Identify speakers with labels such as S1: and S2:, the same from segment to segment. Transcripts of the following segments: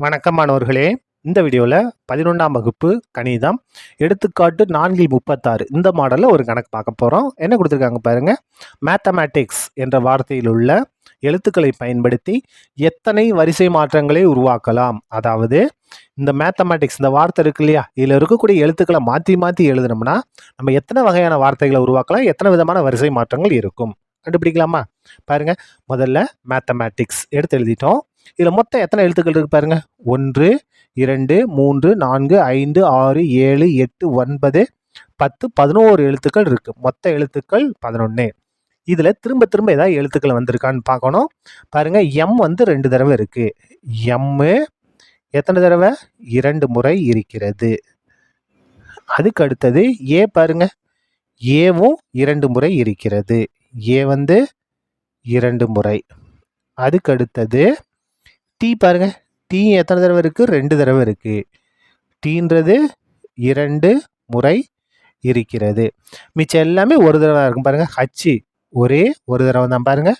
S1: வணக்கம் மாணவர்களே. இந்த வீடியோவில் 11ஆம் வகுப்பு கணிதம் எடுத்துக்காட்டு 4/36 இந்த மாடலில் ஒரு கணக்கு பார்க்க போகிறோம். என்ன கொடுத்துருக்காங்க பாருங்க. மேத்தமேட்டிக்ஸ் என்ற வார்த்தையில் உள்ள எழுத்துக்களை பயன்படுத்தி எத்தனை வரிசை மாற்றங்களை உருவாக்கலாம். அதாவது இந்த மேத்தமேட்டிக்ஸ் இந்த வார்த்தை இருக்கு இல்லையா, இதில் இருக்கக்கூடிய எழுத்துக்களை மாற்றி மாற்றி எழுதுனோம்னா நம்ம எத்தனை வகையான வார்த்தைகளை உருவாக்கலாம், எத்தனை விதமான வரிசை மாற்றங்கள் இருக்கும் கண்டுபிடிக்கலாமா? பாருங்க, முதல்ல மேத்தமேட்டிக்ஸ் எடுத்து எழுதிட்டோம். இதில் மொத்தம் எத்தனை எழுத்துக்கள் இருக்கு பாருங்க. 1 2 3 4 5 6 7 8 9 10 11 எழுத்துக்கள் இருக்கு. மொத்த எழுத்துக்கள் 11. இதில் திரும்ப திரும்ப ஏதாவது எழுத்துக்கள் வந்திருக்கான்னு பார்க்கணும். பாருங்க, எம் வந்து 2 தடவை இருக்கு. எம் எத்தனை தடவை? 2 முறை இருக்கிறது. அதுக்கு அடுத்தது ஏ பாருங்க, ஏவும் 2 முறை இருக்கிறது. ஏ வந்து 2 முறை. அதுக்கு அடுத்தது டி பாருங்க, டி எத்தனை தடவை இருக்கு? 2 தடவை இருக்கு. டீன்றது 2 முறை இருக்கிறது. மிச்சம் எல்லாமே ஒரு தடவை இருக்கும் பாருங்க. ஹச்சு ஒரே ஒரு தடவை தான் பாருங்க.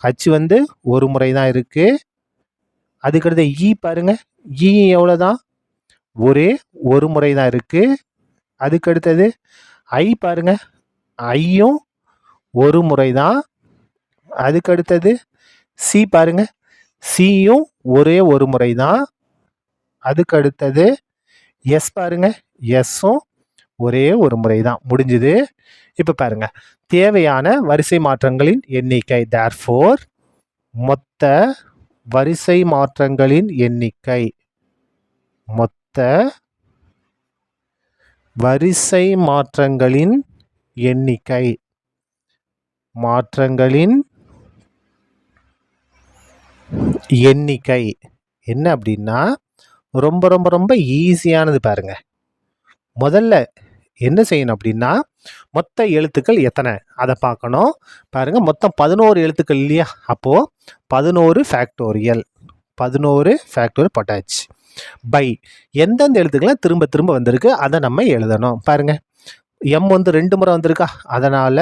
S1: ஹச் வந்து ஒரு முறை தான் இருக்கு. அதுக்கடுத்து இ பாருங்க, இ எவ்வளோதான்? ஒரே ஒரு முறை தான் இருக்கு. அதுக்கு அடுத்தது ஐ பாருங்க, ஐயும் ஒரு முறை தான். அதுக்கு அடுத்தது சி பாருங்க, சியும் ஒரே ஒரு முறை தான். அதுக்கு அடுத்தது எஸ் பாருங்க, எஸ்ஸும் ஒரே ஒரு முறை தான். முடிஞ்சுது. இப்போ பாருங்க, தேவையான வரிசை மாற்றங்களின் எண்ணிக்கை. தேர்ஃபோர் மொத்த வரிசை மாற்றங்களின் எண்ணிக்கை, மொத்த வரிசை மாற்றங்களின் எண்ணிக்கை, மாற்றங்களின் எண்ணிக்கை என்ன அப்படின்னா ரொம்ப ரொம்ப ரொம்ப ஈஸியானது. பாருங்க, முதல்ல என்ன செய்யணும் அப்படின்னா மொத்த எழுத்துக்கள் எத்தனை அதை பார்க்கணும். பாருங்க, மொத்தம் 11 எழுத்துக்கள் இல்லையா, அப்போ 11 ஃபேக்டோரியல், 11 ஃபேக்டோரியல் போட்டாச்சு. பை எந்தெந்த எழுத்துக்கள்லாம் திரும்ப திரும்ப வந்திருக்கு அதை நம்ம எழுதணும். பாருங்க, எம் வந்து 2 முறை வந்திருக்கா, அதனால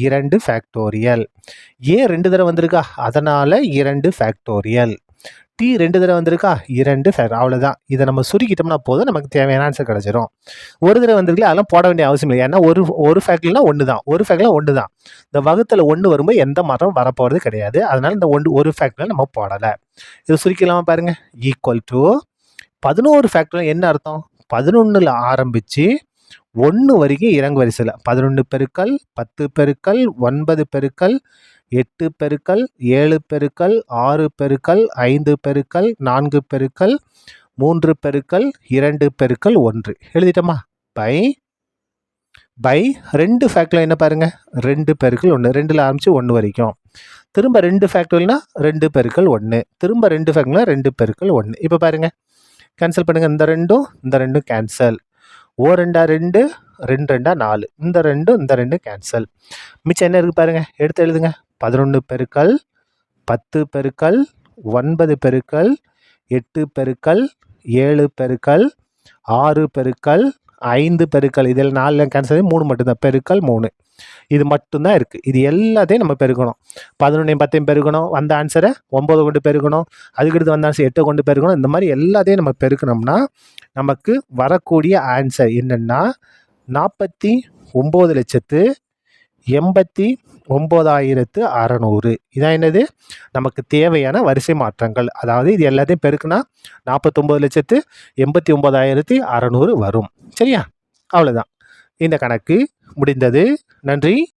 S1: 2 ஃபேக்டோரியல். ஏ 2 தடவை வந்திருக்கா, அதனால 2 ஃபேக்டோரியல். டி 2 தடவை வந்திருக்கா, 2 ஃபேக்டர். அவ்வளோதான். இதை நம்ம சுருக்கிட்டோம்னா போதும், நமக்கு தேவையான ஆன்சர் கிடைச்சிடும். ஒரு தடவை வந்திருக்கல, அதெல்லாம் போட வேண்டிய அவசியம் இல்லை. ஏன்னா ஒரு ஃபேக்டர்லாம் ஒன்று தான், ஒரு ஃபேக்டர்லாம் ஒன்று தான். இந்த வகுத்தில் 1 வரும்போது எந்த மாற்றம் வரப்போகிறது கிடையாது. அதனால இந்த ஒரு ஃபேக்டரில் நம்ம போடலை. இதை சுருக்கிடலாமா? பாருங்க, ஈக்குவல் டு 11 ஃபேக்டர் என்ன அர்த்தம்? 11ல் ஆரம்பித்து 1 வரைக்கும் இறங்கு வரிசையில் 11 பெருக்கல் 10 பெருக்கல் 9 பெருக்கல் 8 பெருக்கல் 7 பெருக்கல் 6 பெருக்கல் 5 பெருக்கல் 4 பெருக்கல் 3 பெருக்கல் 2 பெருக்கல் 1 எழுதிட்டோமா? பை 2 ஃபேக்டரில் என்ன பாருங்க, 2 பெருக்கல் 1. 2ல் ஆரம்பித்து 1 வரைக்கும். திரும்ப 2 ஃபேக்டரில்னா 2 பெருக்கல் 1. திரும்ப 2 ஃபேக்டரில் 2 பெருக்கல் 1. இப்போ பாருங்க, கேன்சல் பண்ணுங்க. இந்த ரெண்டும் கேன்சல். ஓ 2 2, 2 2 4. இந்த ரெண்டும் கேன்சல். மிச்சம் என்ன இருக்குது பாருங்க, எடுத்து எழுதுங்க. 11 பெருக்கல் 10 பெருக்கல் 9 பெருக்கல் 8 பெருக்கல் 7 பெருக்கல் 6 பெருக்கல் 5 பெருக்கல், இதில் 4 கேன்சல், 3 மட்டும்தான், பெருக்கல் 3. இது மட்டும்தான் இருக்குது. இது எல்லாத்தையும் நம்ம பெருக்கணும். 11 10 பெருக்கணும், வந்த ஆன்சரை 9 கொண்டு பெருக்கணும். அதுக்கடுத்து வந்த ஆன்சர் 8 கொண்டு பெருக்கணும். இந்த மாதிரி எல்லாத்தையும் நம்ம பெருக்கணும்னா நமக்கு வரக்கூடிய ஆன்சர் என்னென்னா 49,89,600. இதான் என்னது, நமக்கு தேவையான வரிசை மாற்றங்கள். அதாவது இது எல்லாத்தையும் பெருக்குனா 49,89,600 வரும். சரியா? அவ்வளோதான், இந்த கணக்கு முடிந்தது. நன்றி.